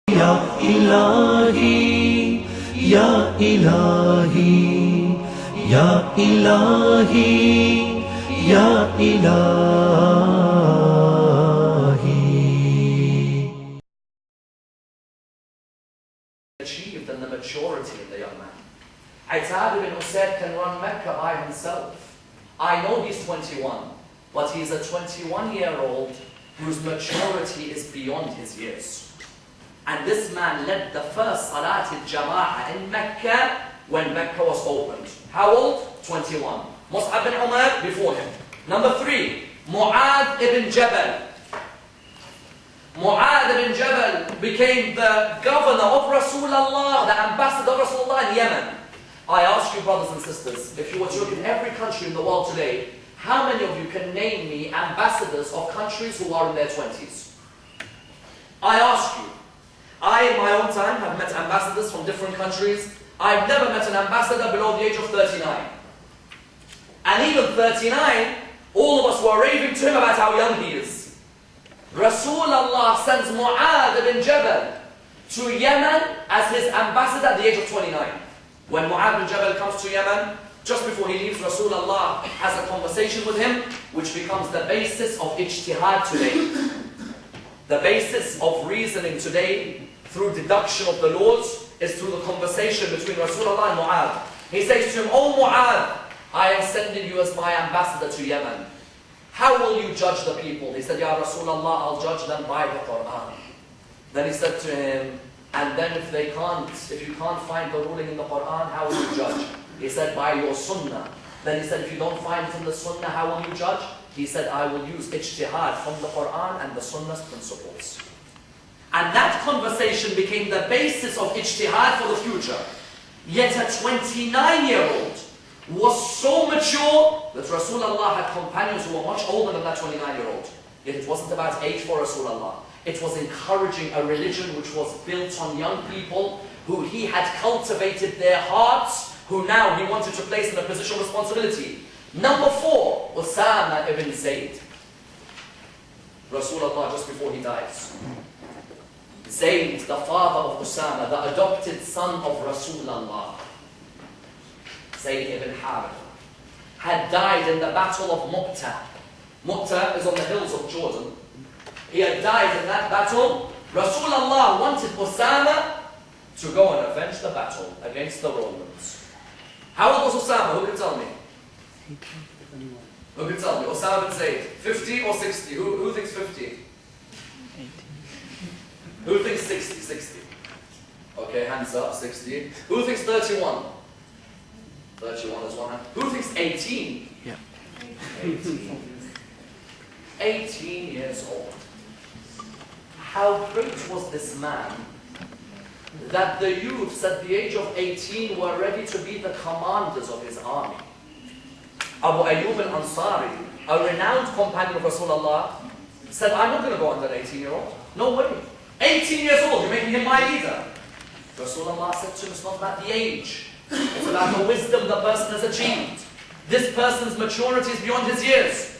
Ya ilahi, ya ilahi, ya ilahi, ya ilahi. Achieved and the maturity in the young man. Atab ibn Usaid can run Mecca by himself. I know he's 21, but he's a 21-year-old whose maturity is beyond his years. And this man led the first Salat al-Jama'ah in Mecca when Mecca was opened. How old? 21. Mus'ab bin Umar before him. Number 3, Mu'adh ibn Jabal. Mu'adh ibn Jabal became the governor of Rasulullah, the ambassador of Rasulullah in Yemen. I ask you, brothers and sisters, if you were to look in every country in the world today, how many of you can name me ambassadors of countries who are in their 20s? I ask you. I, in my own time, have met ambassadors from different countries. I've never met an ambassador below the age of 39. And even 39, all of us were raving to him about how young he is. Rasulullah sends Mu'adh ibn Jabal to Yemen as his ambassador at the age of 29. When Mu'adh ibn Jabal comes to Yemen, just before he leaves, Rasulullah has a conversation with him, which becomes the basis of ijtihad today. The basis of reasoning today, through deduction of the laws, is through the conversation between Rasulullah and Mu'adh. He says to him, "O Mu'adh, I am sending you as my ambassador to Yemen. How will you judge the people?" He said, "Ya Rasulullah, I'll judge them by the Quran." Then he said to him, "And then if you can't find the ruling in the Quran, how will you judge?" He said, "By your sunnah." Then he said, "If you don't find it in the sunnah, how will you judge?" He said, "I will use ijtihad from the Quran and the sunnah's principles." And that conversation became the basis of ijtihad for the future. Yet a 29-year-old was so mature that Rasulullah had companions who were much older than that 29-year-old. Yet it wasn't about age for Rasulullah. It was encouraging a religion which was built on young people who he had cultivated their hearts, who now he wanted to place in a position of responsibility. Number 4, Usama ibn Zayd. Rasulullah, just before he dies. Zayd, the father of Usama, the adopted son of Rasulullah, Zayd ibn Harith, had died in the battle of Mu'tah. Mu'tah is on the hills of Jordan. He had died in that battle. Rasulullah wanted Usama to go and avenge the battle against the Romans. How old was Usama? Who can tell me? Who can tell me? Usama bin Zayd. 50 or 60? Who thinks 50? 18. Who thinks 60? 60. Okay, hands up, 60. Who thinks 31? 31 is one hand. Who thinks 18? Yeah. 18. 18 years old. How great was this man that the youths at the age of 18 were ready to be the commanders of his army. Abu Ayyub al-Ansari, a renowned companion of Rasulullah, said, "I'm not going to go under an 18-year-old. No way. 18 years old, you're making him my leader." Rasulullah said to him, "It's not about the age. It's about the wisdom the person has achieved. This person's maturity is beyond his years."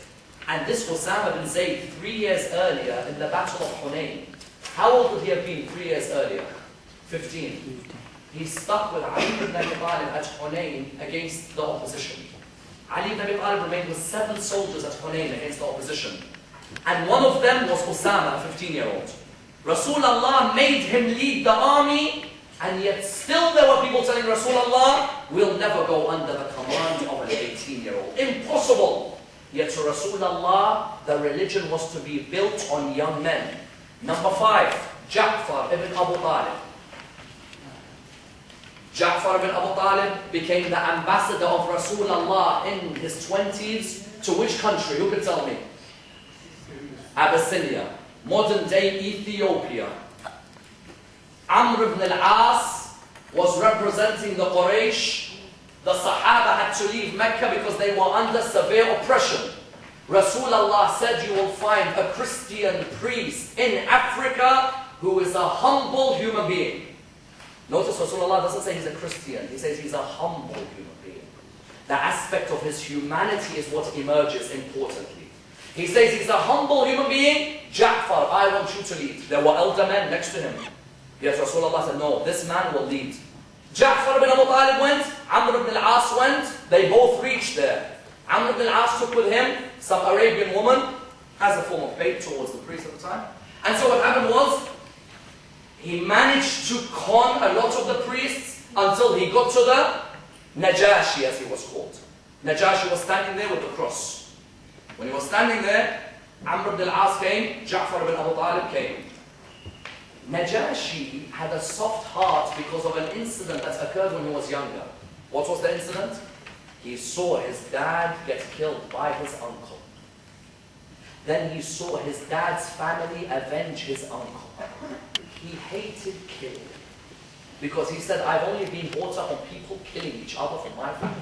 And this Usama bin Zayd, 3 years earlier in the battle of Hunayn. How old would he have been 3 years earlier? 15. He stuck with Ali ibn Abi Talib at Hunayn against the opposition. Ali ibn Abi Talib remained with 7 soldiers at Hunayn against the opposition. And one of them was Usama, a 15-year-old. Rasulullah made him lead the army, and yet still there were people telling Rasulullah, "We'll never go under the command of an 18-year-old. Impossible." Yet to Rasulullah, the religion was to be built on young men. Number 5, Ja'far ibn Abu Talib. Ja'far ibn Abu Talib became the ambassador of Rasulullah in his 20s to which country? Who can tell me? Abyssinia, modern day Ethiopia. Amr ibn al-As was representing the Quraysh. The Sahaba had to leave Mecca because they were under severe oppression. Rasulullah said, "You will find a Christian priest in Africa who is a humble human being." Notice Rasulullah doesn't say he's a Christian, he says he's a humble human being. The aspect of his humanity is what emerges importantly. He says he's a humble human being. Ja'far, I want you to lead. There were elder men next to him. Yet Rasulullah said, no, this man will lead. Ja'far ibn Abu Talib went, Amr ibn al-As went, they both reached there. Amr ibn al-As took with him some Arabian woman as a form of bait towards the priest at the time. And so what happened was, he managed to con a lot of the priests until he got to the Najashi, as he was called. Najashi was standing there with the cross. When he was standing there, Amr ibn al-As came, Ja'far ibn Abu Talib came. Najashi had a soft heart because of an incident that occurred when he was younger. What was the incident? He saw his dad get killed by his uncle. Then he saw his dad's family avenge his uncle. He hated killing because he said, I've only been brought up on people killing each other from my family.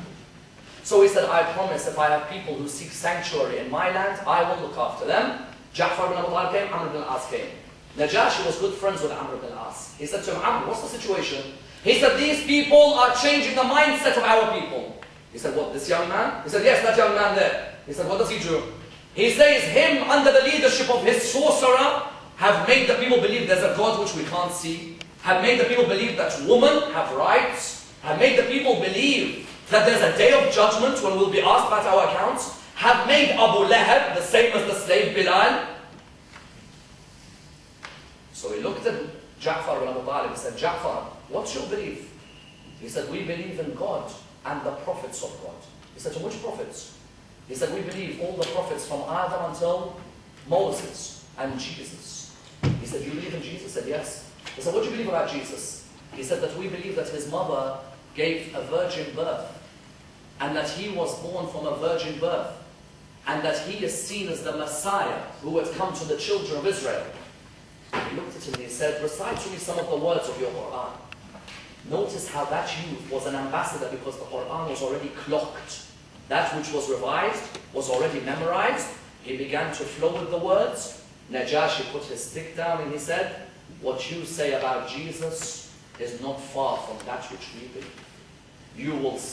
So he said, I promise if I have people who seek sanctuary in my land, I will look after them. Ja'far ibn Abu Talib came, Amr ibn al-As came. Najashi was good friends with Amr ibn al-As. He said to him, Amr, what's the situation? He said, these people are changing the mindset of our people. He said, what, this young man? He said, yes, that young man there. He said, what does he do? He says, him under the leadership of his sorcerer have made the people believe there's a God which we can't see, have made the people believe that women have rights, have made the people believe that there's a day of judgment when we'll be asked about our accounts, have made Abu Lahab the same as the slave Bilal. So he looked at Ja'far ibn Abu Talib and said, Ja'far, what's your belief? He said, we believe in God and the prophets of God. He said, to which prophets? He said, we believe all the prophets from Adam until Moses and Jesus. He said, you believe in Jesus? He said, yes. He said, what do you believe about Jesus? He said that we believe that his mother gave a virgin birth, and that he was born from a virgin birth, and that he is seen as the Messiah who had come to the children of Israel. He looked at him and he said, recite to me some of the words of your Quran. Notice how that youth was an ambassador because the Quran was already clocked. That which was revised was already memorized. He began to flow with the words. Najashi put his stick down and he said, what you say about Jesus is not far from that which we believe. You will